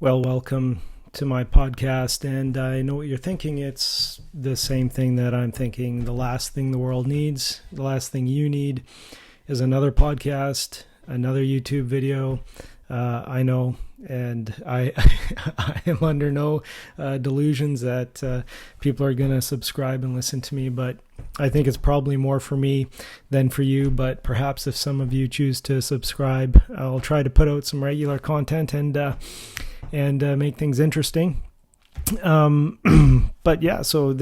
Well, welcome to my podcast, and I know what you're thinking. It's the same thing that I'm thinking. The last thing the world needs, the last thing you need, is another podcast, another YouTube video. I know, and I I am under no delusions that people are going to subscribe and listen to me, but I think it's probably more for me than for you. But perhaps if some of you choose to subscribe, I'll try to put out some regular content and make things interesting. But yeah, so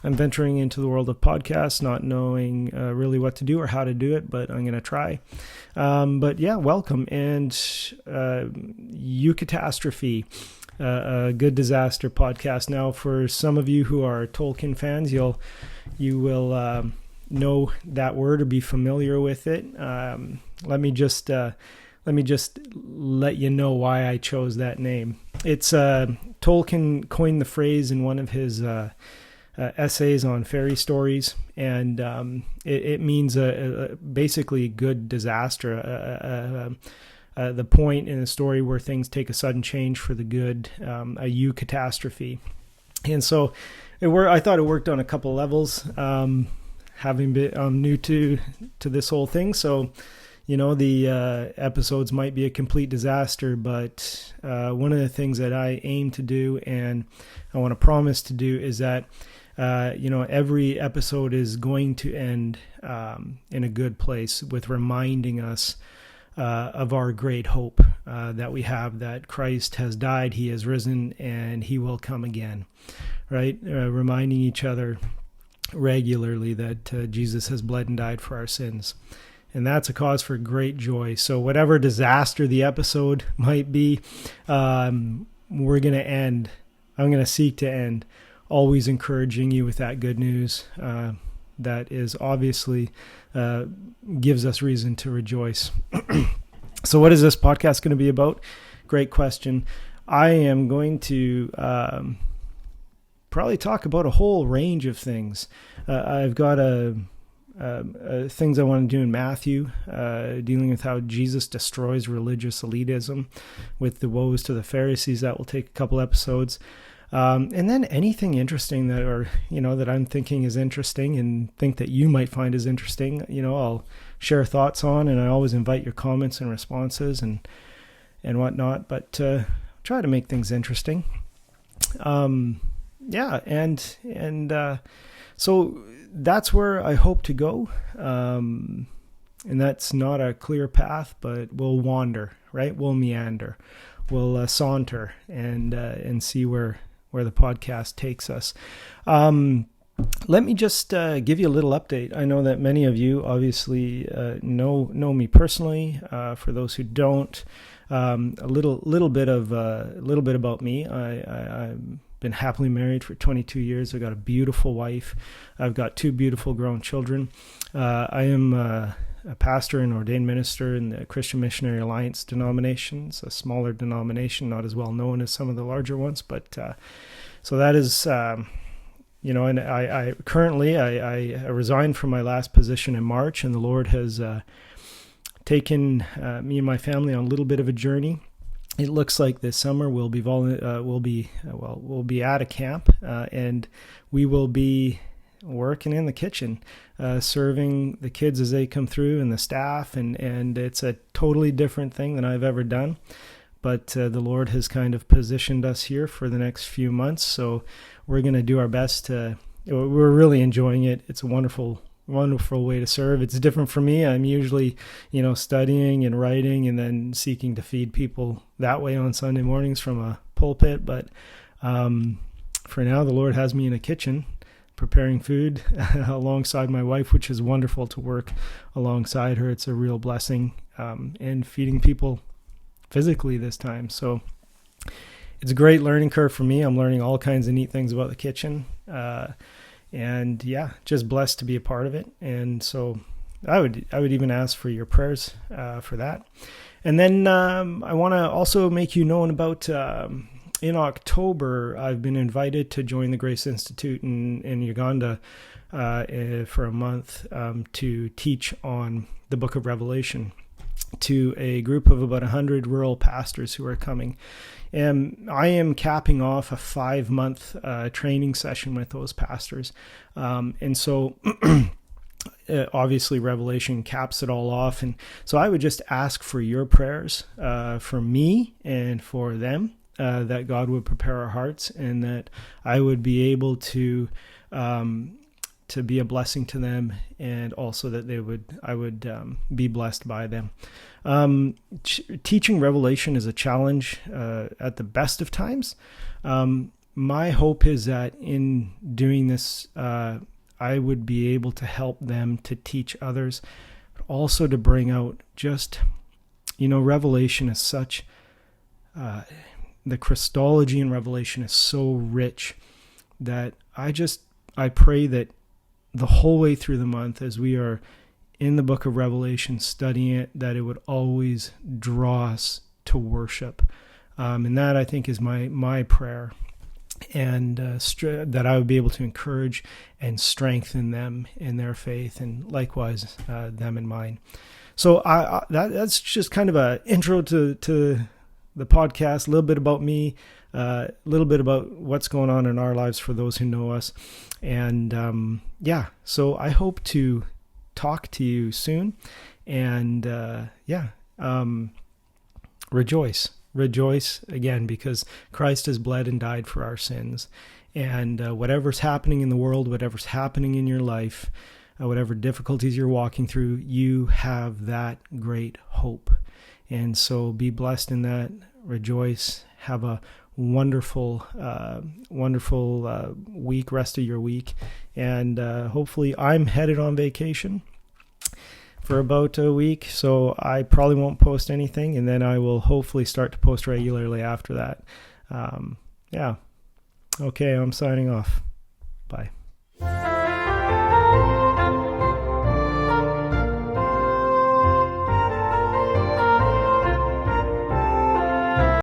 I'm venturing into the world of podcasts, not knowing really what to do or how to do it, but I'm going to try. But yeah, welcome. And Eucatastrophe, a good disaster podcast. Now, for some of you who are Tolkien fans, you will know that word or be familiar with it. Let me just let you know why I chose that name. It's Tolkien coined the phrase in one of his essays on fairy stories, and it means basically good disaster. The point in a story where things take a sudden change for the good, a Eucatastrophe. And so I thought it worked on a couple levels, having been new to this whole thing. So, the episodes might be a complete disaster, but one of the things that I aim to do and I want to promise to do is that, every episode is going to end in a good place with reminding us of our great hope that we have, that Christ has died, he has risen, and he will come again, right? Reminding each other regularly that Jesus has bled and died for our sins. And that's a cause for great joy. So whatever disaster the episode might be, I'm going to seek to end, always encouraging you with that good news that is obviously gives us reason to rejoice. So what is this podcast going to be about? Great question. I am going to probably talk about a whole range of things. I've got things I want to do in Matthew, dealing with how Jesus destroys religious elitism with the woes to the Pharisees. That will take a couple episodes. And then anything interesting that I'm thinking is interesting and think that you might find is interesting, I'll share thoughts on, and I always invite your comments and responses and whatnot, but try to make things interesting. So that's where I hope to go. And that's not a clear path, but we'll wander, right? We'll meander, we'll saunter and see where the podcast takes us. Let me just give you a little update. I know that many of you obviously know me personally. For those who don't, a little bit about me. I'm been happily married for 22 years. I've got a beautiful wife. I've got two beautiful grown children. I am a pastor and ordained minister in the Christian Missionary Alliance denomination. It's a smaller denomination, not as well known as some of the larger ones, but so that is, and I currently resigned from my last position in March, and the Lord has taken me and my family on a little bit of a journey. It looks like this summer we'll be at a camp, and we will be working in the kitchen, serving the kids as they come through and the staff, and it's a totally different thing than I've ever done. But the Lord has kind of positioned us here for the next few months, so we're going to do our best we're really enjoying it. It's a wonderful way to serve. It's different for me. I'm usually, studying and writing and then seeking to feed people that way on Sunday mornings from a pulpit. But for now, the Lord has me in a kitchen preparing food alongside my wife, which is wonderful to work alongside her. It's a real blessing, and feeding people physically this time. So it's a great learning curve for me. I'm learning all kinds of neat things about the kitchen. And yeah, just blessed to be a part of it. And so I would even ask for your prayers for that. And then I want to also make you known about in October, I've been invited to join the Grace Institute in Uganda for a month to teach on the book of Revelation. to a group of about 100 rural pastors who are coming. And I am capping off a 5-month training session with those pastors. And so obviously Revelation caps it all off. And so I would just ask for your prayers for me and for them, that God would prepare our hearts and that I would be able to be a blessing to them, and also that I would be blessed by them. Teaching Revelation is a challenge at the best of times. My hope is that in doing this, I would be able to help them to teach others, but also to bring out just, Revelation is such, the Christology in Revelation is so rich that I pray that the whole way through the month, as we are in the book of Revelation studying it, that it would always draw us to worship. And that, I think, is my prayer. And that I would be able to encourage and strengthen them in their faith, and likewise them in mine. So that's just kind of an intro to the podcast, a little bit about me, a little bit about what's going on in our lives for those who know us. And so I hope to talk to you soon. And rejoice again, because Christ has bled and died for our sins. And whatever's happening in the world, whatever's happening in your life, whatever difficulties you're walking through, you have that great hope. And so be blessed in that. Rejoice. Have a wonderful week, rest of your week. And hopefully I'm headed on vacation for about a week, so I probably won't post anything, and then I will hopefully start to post regularly after that. Okay, I'm signing off. Bye.